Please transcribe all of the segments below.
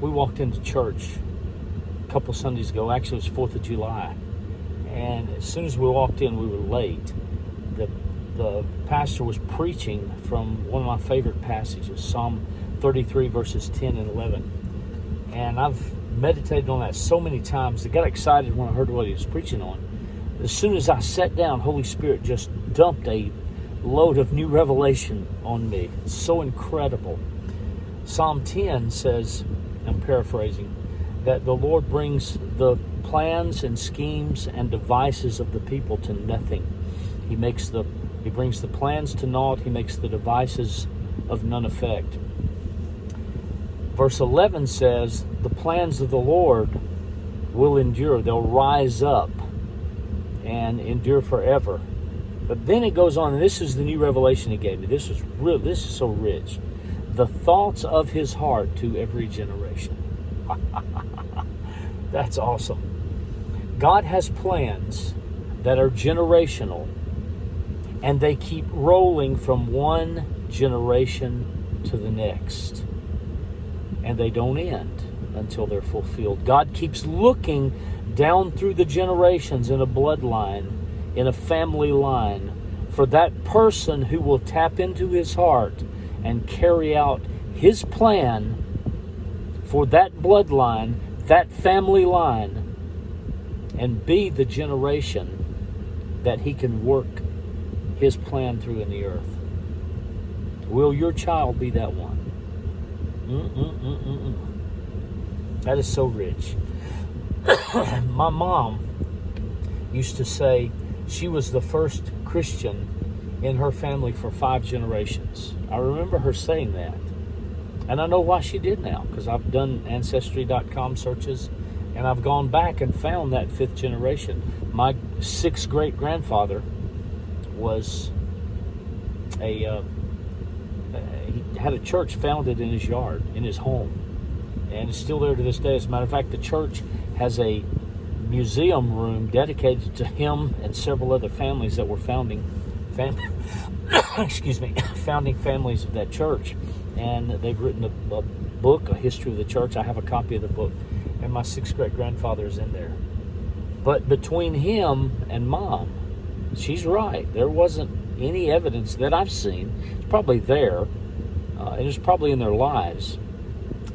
We walked into church a couple Sundays ago. Actually, it was 4th of July. And as soon as we walked in, we were late. The pastor was preaching from one of my favorite passages, Psalm 33, verses 10 and 11. And I've meditated on that so many times. I got excited when I heard what he was preaching on. As soon as I sat down, Holy Spirit just dumped a load of new revelation on me. It's so incredible. Psalm 10 says, I'm paraphrasing, that the Lord brings the plans and schemes and devices of the people to nothing. He brings the plans to naught. He makes the devices of none effect. Verse 11 says, the plans of the Lord will endure. They'll rise up and endure forever. But then it goes on, and this is the new revelation he gave me. This is so rich. The thoughts of his heart to every generation. That's awesome. God has plans that are generational, and they keep rolling from one generation to the next. And they don't end until they're fulfilled. God keeps looking down through the generations in a bloodline, in a family line, for that person who will tap into his heart and carry out his plan for that bloodline, that family line, and be the generation that he can work his plan through in the earth. Will your child be that one? That is so rich. My mom used to say she was the first Christian in her family for 5 generations. I remember her saying that. And I know why she did now, because I've done Ancestry.com searches, and I've gone back and found that 5th generation. My 6th great-grandfather was he had a church founded in his yard, in his home, and it's still there to this day. As a matter of fact, the church has a museum room dedicated to him and several other families that were founding families of that church. And they've written a book, a history of the church. I have a copy of the book, and my 6th great-grandfather is in there. But between him and Mom, she's right. There wasn't any evidence that I've seen. It's probably there, and it's probably in their lives,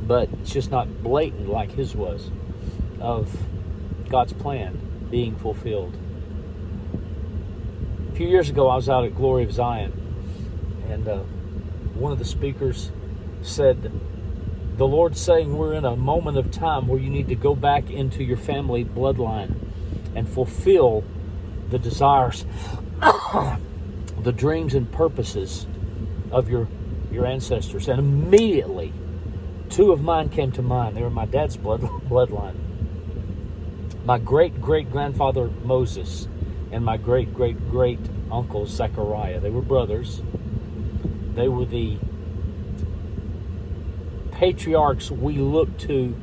but it's just not blatant like his was, of God's plan being fulfilled. A few years ago, I was out at Glory of Zion, and one of the speakers said, the Lord's saying we're in a moment of time where you need to go back into your family bloodline and fulfill the desires, the dreams and purposes of your ancestors. And immediately, 2 of mine came to mind. They were my dad's bloodline. My great-great-grandfather Moses and my great-great-great-uncle Zechariah. They were brothers. They were the patriarchs we looked to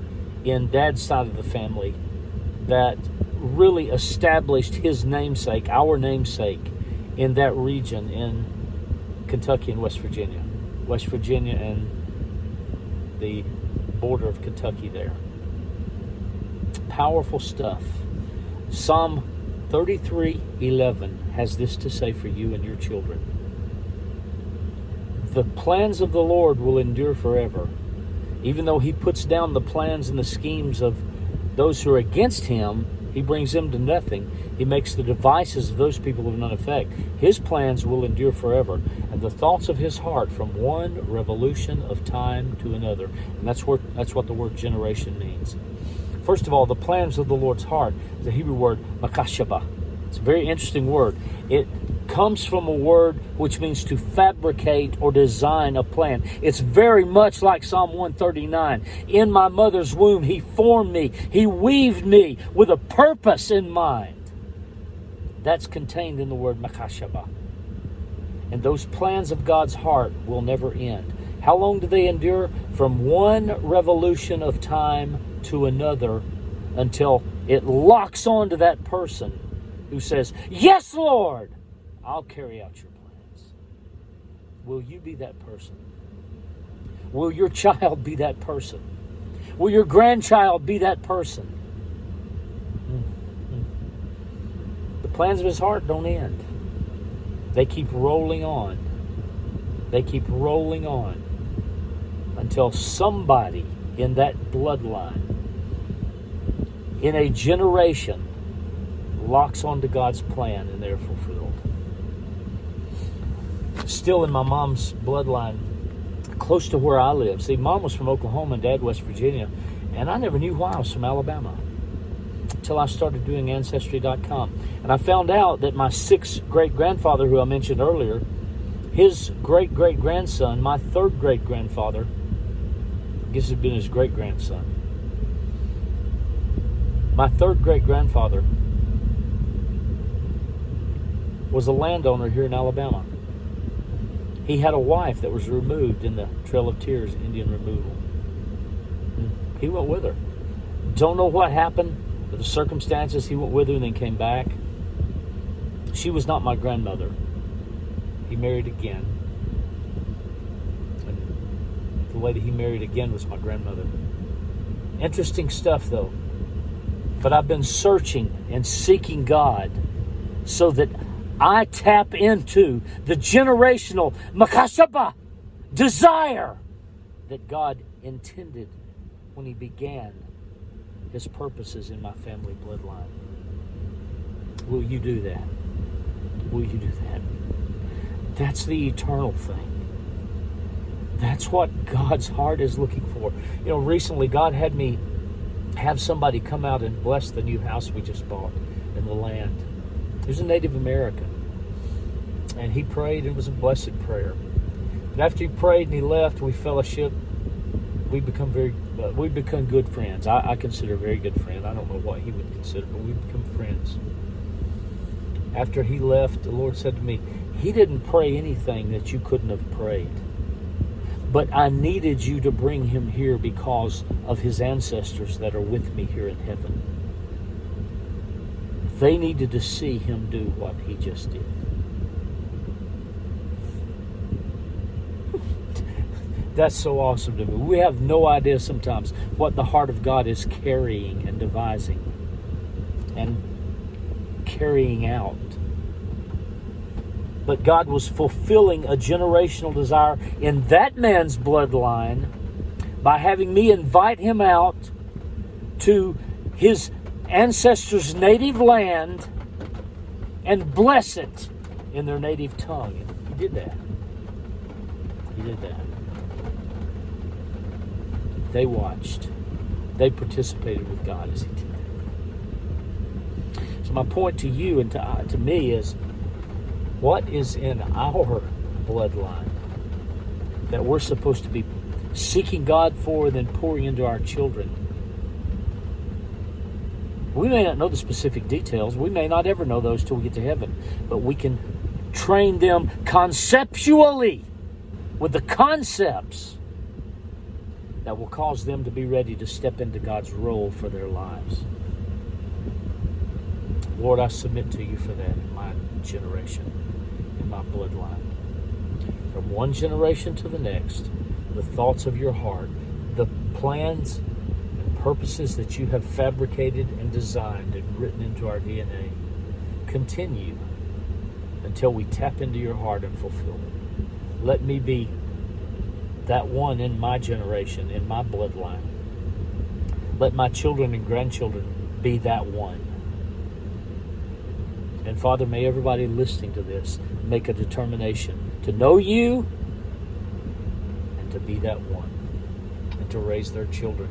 in Dad's side of the family that really established his namesake, our namesake, in that region in Kentucky and West Virginia. West Virginia and the border of Kentucky there. Powerful stuff. Psalm 33:11 has this to say for you and your children. The plans of the Lord will endure forever. Even though he puts down the plans and the schemes of those who are against him, he brings them to nothing. He makes the devices of those people of none effect. His plans will endure forever, and the thoughts of his heart from one revolution of time to another. And that's what the word generation means. First of all, the plans of the Lord's heart, the Hebrew word makashaba. It's a very interesting word. It comes from a word which means to fabricate or design a plan. It's very much like Psalm 139. In my mother's womb, he formed me. He weaved me with a purpose in mind. That's contained in the word makashaba. And those plans of God's heart will never end. How long do they endure? From one revolution of time to another, until it locks onto that person who says, "Yes, Lord, I'll carry out your plans." Will you be that person? Will your child be that person? Will your grandchild be that person? The plans of his heart don't end. They keep rolling on. They keep rolling on until somebody in that bloodline, in a generation, locks onto God's plan and they're fulfilled. Still in my mom's bloodline, close to where I live. See, Mom was from Oklahoma and Dad West Virginia, and I never knew why I was from Alabama until I started doing Ancestry.com. And I found out that my 6th great-grandfather, who I mentioned earlier, his great-great-grandson, my 3rd great-grandfather, I guess it'd been his great-grandson, my 3rd great-grandfather was a landowner here in Alabama. He had a wife that was removed in the Trail of Tears Indian removal. He went with her. Don't know what happened, but the circumstances, he went with her and then came back. She was not my grandmother. He married again. And the lady he married again was my grandmother. Interesting stuff, though. But I've been searching and seeking God so that I tap into the generational makashaba desire that God intended when He began His purposes in my family bloodline. Will you do that? Will you do that? That's the eternal thing. That's what God's heart is looking for. You know, recently God had me have somebody come out and bless the new house we just bought in the land. He was a Native American. And he prayed, and it was a blessed prayer. But after he prayed and he left, we fellowshiped. We become good friends. I consider a very good friend. I don't know what he would consider, but we become friends. After he left, the Lord said to me, He didn't pray anything that you couldn't have prayed. But I needed you to bring him here because of his ancestors that are with me here in heaven. They needed to see him do what he just did. That's so awesome to me. We have no idea sometimes what the heart of God is carrying and devising and carrying out. But God was fulfilling a generational desire in that man's bloodline by having me invite him out to his ancestors' native land and bless it in their native tongue. And he did that. He did that. They watched. They participated with God as he did that. So my point to you and to me is, what is in our bloodline that we're supposed to be seeking God for and then pouring into our children? We may not know the specific details. We may not ever know those till we get to heaven. But we can train them conceptually with the concepts that will cause them to be ready to step into God's role for their lives. Lord, I submit to you for that in my generation, in my bloodline. From one generation to the next, the thoughts of your heart, the plans and purposes that you have fabricated and designed and written into our DNA continue until we tap into your heart and fulfill it. Let me be that one in my generation, in my bloodline. Let my children and grandchildren be that one. And Father, may everybody listening to this make a determination to know you and to be that one, and to raise their children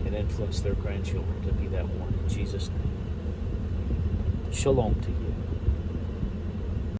and influence their grandchildren to be that one. In Jesus' name. Shalom to you.